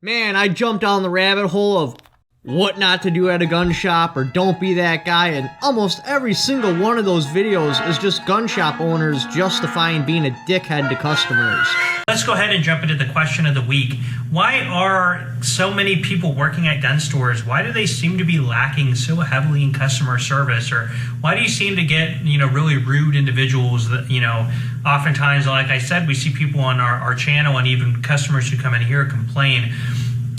Man, I jumped down the rabbit hole of what not to do at a gun shop or don't be that guy, and almost every single one of those videos is just gun shop owners justifying being a dickhead to customers. Let's go ahead and jump into the question of the week. Why are so many people working at gun stores, why do they seem to be lacking so heavily in customer service? Or why do you seem to get, really rude individuals that, oftentimes, like I said, we see people on our channel and even customers who come in here complain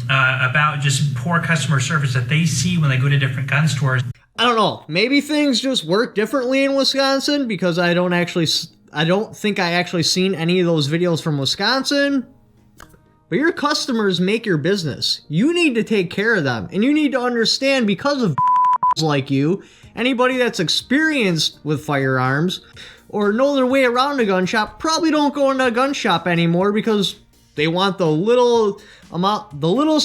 about just poor customer service that they see when they go to different gun stores. I don't know. Maybe things just work differently in Wisconsin because I don't think I actually seen any of those videos from Wisconsin. But your customers make your business. You need to take care of them. And you need to understand, because of like you, anybody that's experienced with firearms or know their way around a gun shop probably don't go into a gun shop anymore because they want the littlest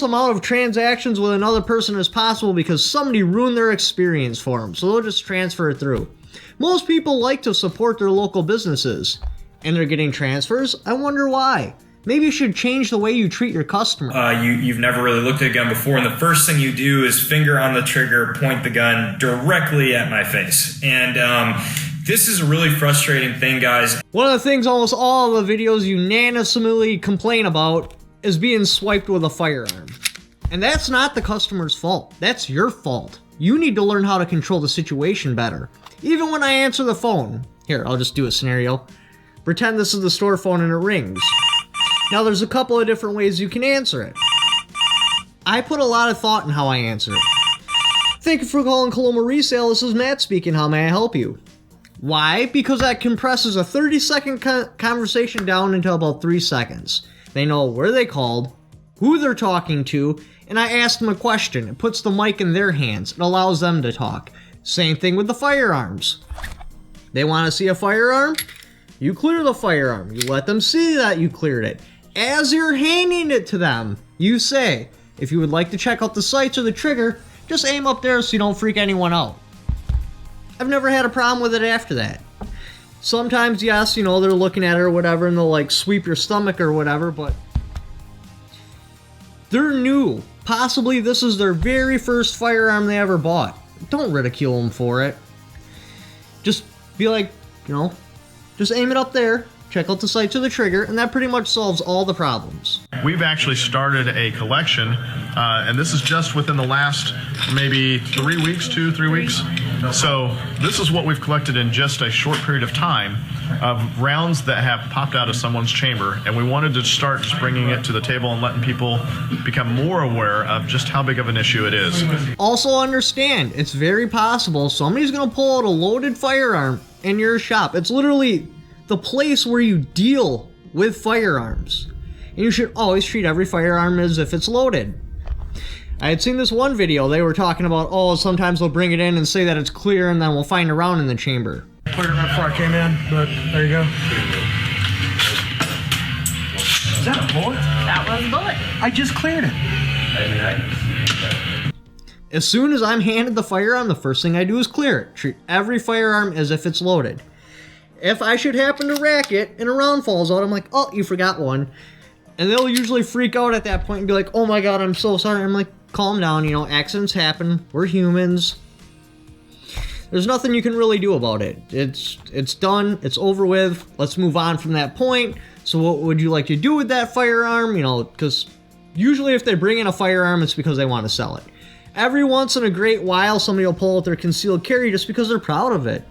amount of transactions with another person as possible because somebody ruined their experience for them. So they'll just transfer it through. Most people like to support their local businesses, and they're getting transfers. I wonder why. Maybe you should change the way you treat your customer. You've never really looked at a gun before, and the first thing you do is finger on the trigger, point the gun directly at my face. And this is a really frustrating thing, guys. One of the things almost all of the videos unanimously complain about is being swiped with a firearm. And that's not the customer's fault. That's your fault. You need to learn how to control the situation better. Even when I answer the phone. Here, I'll just do a scenario. Pretend this is the store phone and it rings. Now there's a couple of different ways you can answer it. I put a lot of thought in how I answer it. Thank you for calling Coloma Resale. This is Matt speaking. How may I help you? Why? Because that compresses a 30-second conversation down into about 3 seconds. They know where they called, who they're talking to, and I asked them a question. It puts the mic in their hands. It allows them to talk. Same thing with the firearms. They want to see a firearm? You clear the firearm. You let them see that you cleared it. As you're handing it to them, you say, if you would like to check out the sights or the trigger, just aim up there so you don't freak anyone out. I've never had a problem with it after that. Sometimes, yes, they're looking at it or whatever, and they'll sweep your stomach or whatever, but they're new. Possibly this is their very first firearm they ever bought. Don't ridicule them for it. Just be like, just aim it up there, check out the sights of the trigger, and that pretty much solves all the problems. We've actually started a collection, and this is just within the last maybe 3 weeks, 3 weeks. So this is what we've collected in just a short period of time of rounds that have popped out of someone's chamber, and we wanted to start just bringing it to the table and letting people become more aware of just how big of an issue it is. Also understand, it's very possible somebody's going to pull out a loaded firearm in your shop. It's literally the place where you deal with firearms. And you should always treat every firearm as if it's loaded. I had seen this one video, they were talking about, sometimes they'll bring it in and say that it's clear and then we'll find a round in the chamber. Cleared it right before I came in, but there you go. Is that a bullet? That was a bullet. I just cleared it. As soon as I'm handed the firearm, the first thing I do is clear it. Treat every firearm as if it's loaded. If I should happen to rack it and a round falls out, I'm like, oh, you forgot one. And they'll usually freak out at that point and be like, oh my god, I'm so sorry. I'm like, calm down, accidents happen. We're humans. There's nothing you can really do about it. It's done. It's over with. Let's move on from that point. So what would you like to do with that firearm? Because usually if they bring in a firearm, it's because they want to sell it. Every once in a great while, somebody will pull out their concealed carry just because they're proud of it.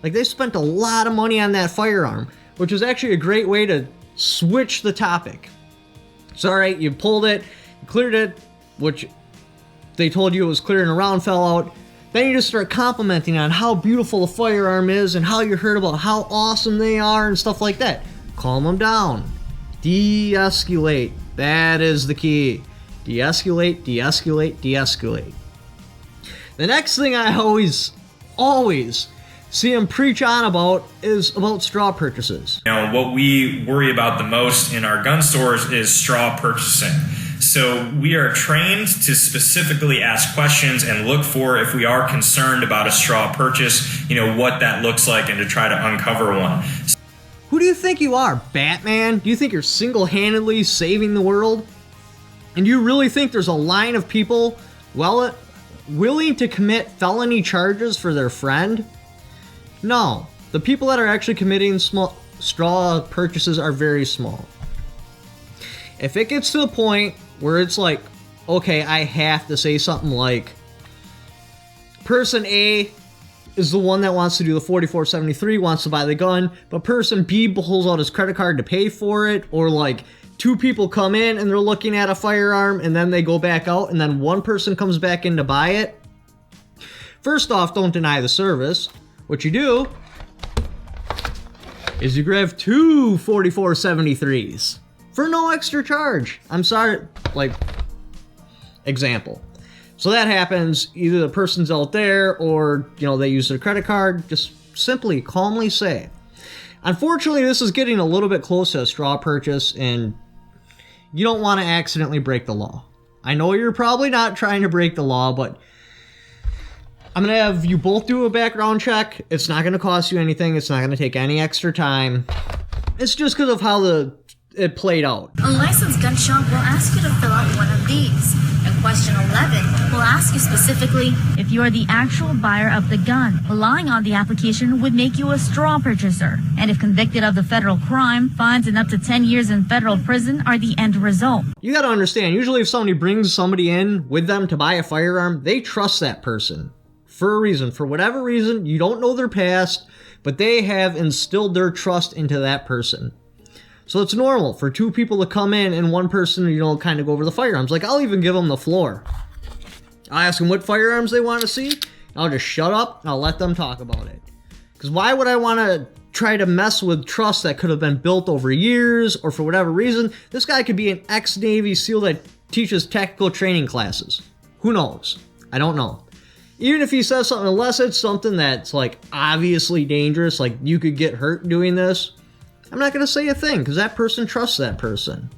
Like, they spent a lot of money on that firearm, which is actually a great way to switch the topic. It's alright, you pulled it, you cleared it, which they told you it was clear and a round fell out. Then you just start complimenting on how beautiful the firearm is and how you heard about how awesome they are and stuff like that. Calm them down. De-escalate. That is the key. De-escalate, de-escalate, de-escalate. The next thing I always see him preach on about is about straw purchases. What we worry about the most in our gun stores is straw purchasing. So we are trained to specifically ask questions and look for, if we are concerned about a straw purchase, what that looks like, and to try to uncover one. Who do you think you are, Batman? Do you think you're single-handedly saving the world? And do you really think there's a line of people willing to commit felony charges for their friend? No. The people that are actually committing straw purchases are very small. If it gets to the point where it's like, okay, I have to say something like, person A is the one that wants to do the 4473, wants to buy the gun, but person B pulls out his credit card to pay for it, or like two people come in and they're looking at a firearm and then they go back out and then one person comes back in to buy it. First off, don't deny the service. What you do is you grab two 4473s for no extra charge. I'm sorry, like, example. So that happens, either the person's out there or, they use their credit card. Just simply, calmly say. Unfortunately, this is getting a little bit close to a straw purchase, and you don't want to accidentally break the law. I know you're probably not trying to break the law, but I'm going to have you both do a background check. It's not going to cost you anything. It's not going to take any extra time. It's just because of how it played out. A licensed gun shop will ask you to fill out one of these. And question 11 will ask you specifically if you are the actual buyer of the gun. Relying on the application would make you a straw purchaser. And if convicted of the federal crime, fines and up to 10 years in federal prison are the end result. You got to understand, usually if somebody brings somebody in with them to buy a firearm, they trust that person for a reason. For whatever reason, you don't know their past, but they have instilled their trust into that person. So it's normal for two people to come in and one person, kind of go over the firearms. Like, I'll even give them the floor. I'll ask them what firearms they want to see. I'll just shut up and I'll let them talk about it. Because why would I want to try to mess with trust that could have been built over years, or for whatever reason? This guy could be an ex-Navy SEAL that teaches tactical training classes. Who knows? I don't know. Even if he says something, unless it's something that's like obviously dangerous, like you could get hurt doing this, I'm not going to say a thing, because that person trusts that person.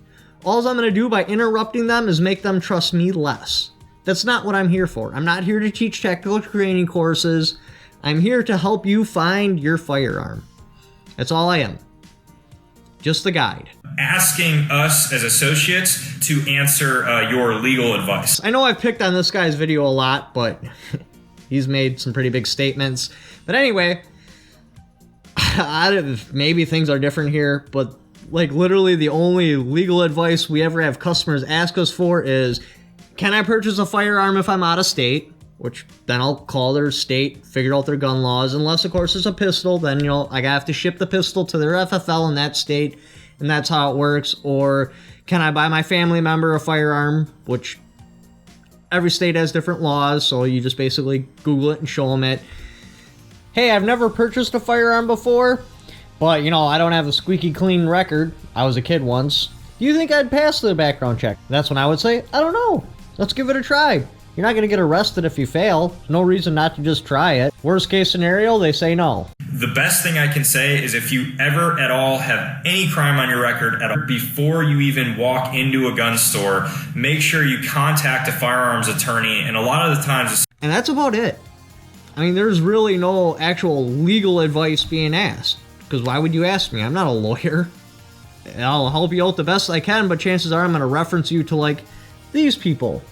All I'm going to do by interrupting them is make them trust me less. That's not what I'm here for. I'm not here to teach tactical training courses. I'm here to help you find your firearm. That's all I am. Just the guide. Asking us as associates to answer your legal advice. I know I've picked on this guy's video a lot, but he's made some pretty big statements. But anyway, maybe things are different here, but like literally the only legal advice we ever have customers ask us for is, can I purchase a firearm if I'm out of state? Which then I'll call their state, figure out their gun laws. Unless of course it's a pistol, then I have to ship the pistol to their FFL in that state, and that's how it works. Or can I buy my family member a firearm? Which every state has different laws, so you just basically Google it and show them it. Hey, I've never purchased a firearm before, but, I don't have a squeaky clean record. I was a kid once. Do you think I'd pass the background check? That's when I would say, I don't know. Let's give it a try. You're not going to get arrested if you fail. There's no reason not to just try it. Worst case scenario, they say no. The best thing I can say is if you ever at all have any crime on your record before you even walk into a gun store, make sure you contact a firearms attorney. And a lot of the times... And that's about it. I mean, there's really no actual legal advice being asked. Because why would you ask me? I'm not a lawyer. I'll help you out the best I can, but chances are I'm going to reference you to, like, these people.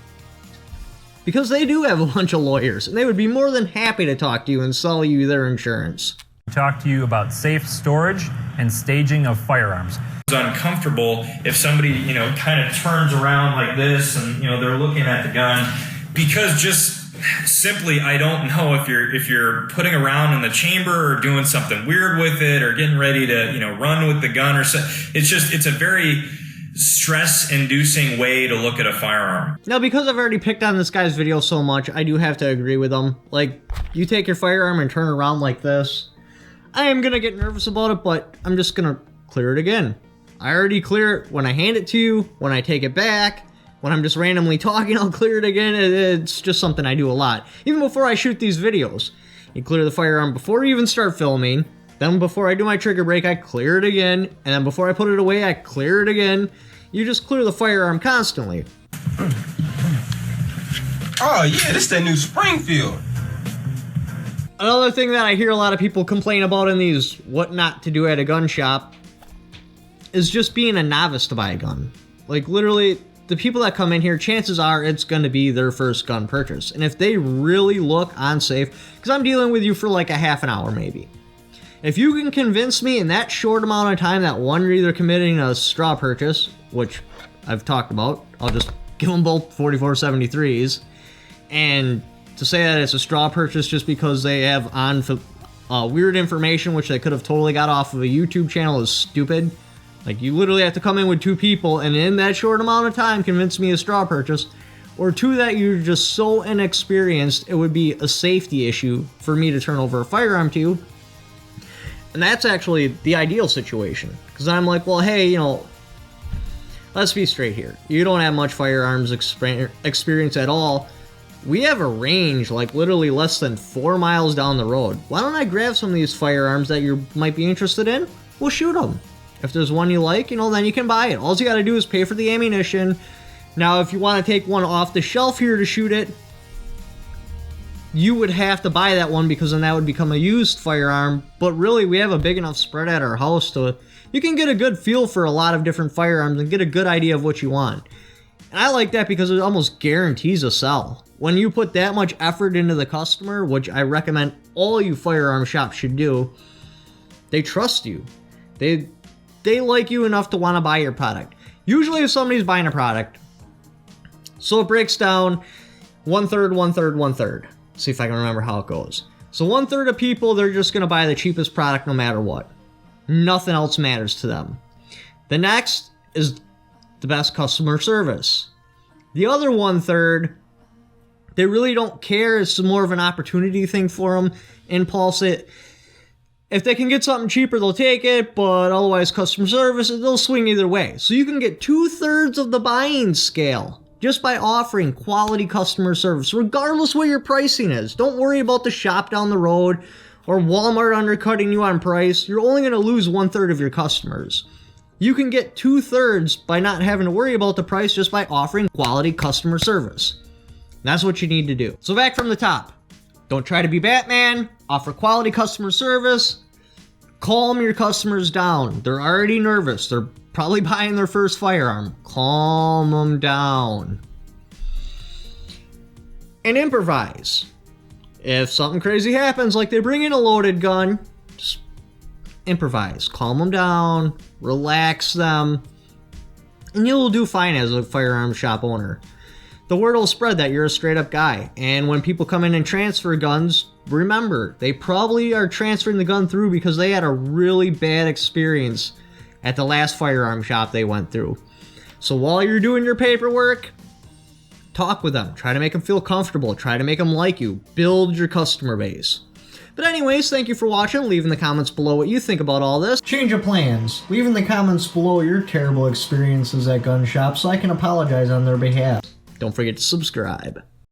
Because they do have a bunch of lawyers, and they would be more than happy to talk to you and sell you their insurance. Talk to you about safe storage and staging of firearms. It's uncomfortable if somebody, kind of turns around like this and, they're looking at the gun, because just simply, I don't know if you're putting around in the chamber or doing something weird with it or getting ready to, run with the gun or so. It's a very stress-inducing way to look at a firearm. Now, because I've already picked on this guy's video so much, I do have to agree with him. Like, you take your firearm and turn around like this. I am going to get nervous about it, but I'm just going to clear it again. I already clear it when I hand it to you, when I take it back. When I'm just randomly talking, I'll clear it again. It's just something I do a lot. Even before I shoot these videos. You clear the firearm before you even start filming. Then before I do my trigger break, I clear it again. And then before I put it away, I clear it again. You just clear the firearm constantly. Oh yeah, this that new Springfield. Another thing that I hear a lot of people complain about in these what not to do at a gun shop is just being a novice to buy a gun. Like literally, the people that come in here, chances are it's going to be their first gun purchase. And if they really look unsafe, because I'm dealing with you for like a half an hour maybe. If you can convince me in that short amount of time that one, you're either committing a straw purchase, which I've talked about, I'll just give them both 4473s, and to say that it's a straw purchase just because they have on weird information which they could have totally got off of a YouTube channel is stupid. Like, you literally have to come in with two people and in that short amount of time convince me a straw purchase, or two that you're just so inexperienced it would be a safety issue for me to turn over a firearm to you. And that's actually the ideal situation, because I'm like, well, hey, you know, let's be straight here. You don't have much firearms experience at all. We have a range like literally less than 4 miles down the road. Why don't I grab some of these firearms that you might be interested in? We'll shoot them. If there's one you like, you know, then you can buy it. All you got to do is pay for the ammunition. Now, if you want to take one off the shelf here to shoot it, you would have to buy that one, because then that would become a used firearm. But really, we have a big enough spread at our house to you can get a good feel for a lot of different firearms and get a good idea of what you want. And I like that because it almost guarantees a sell. When you put that much effort into the customer, which I recommend all you firearm shops should do, they trust you. They like you enough to want to buy your product. Usually if somebody's buying a product, so it breaks down 1/3, 1/3, 1/3. See if I can remember how it goes. So 1/3 of people, they're just going to buy the cheapest product no matter what. Nothing else matters to them. The next is the best customer service. The other 1/3, they really don't care. It's more of an opportunity thing for them. Impulse it. If they can get something cheaper, they'll take it, but otherwise customer service, they'll swing either way. So you can get 2/3 of the buying scale just by offering quality customer service, regardless what your pricing is. Don't worry about the shop down the road or Walmart undercutting you on price. You're only going to lose 1/3 of your customers. You can get 2/3 by not having to worry about the price just by offering quality customer service. That's what you need to do. So back from the top. Don't try to be Batman. Offer quality customer service. Calm your customers down. They're already nervous. They're probably buying their first firearm. Calm them down. And improvise. If something crazy happens, like they bring in a loaded gun, just improvise. Calm them down. Relax them. And you'll do fine as a firearm shop owner. The word will spread that you're a straight up guy. And when people come in and transfer guns, remember, they probably are transferring the gun through because they had a really bad experience at the last firearm shop they went through. So while you're doing your paperwork, talk with them. Try to make them feel comfortable. Try to make them like you. Build your customer base. But anyways, thank you for watching. Leave in the comments below what you think about all this. Change of plans. Leave in the comments below your terrible experiences at gun shops so I can apologize on their behalf. Don't forget to subscribe.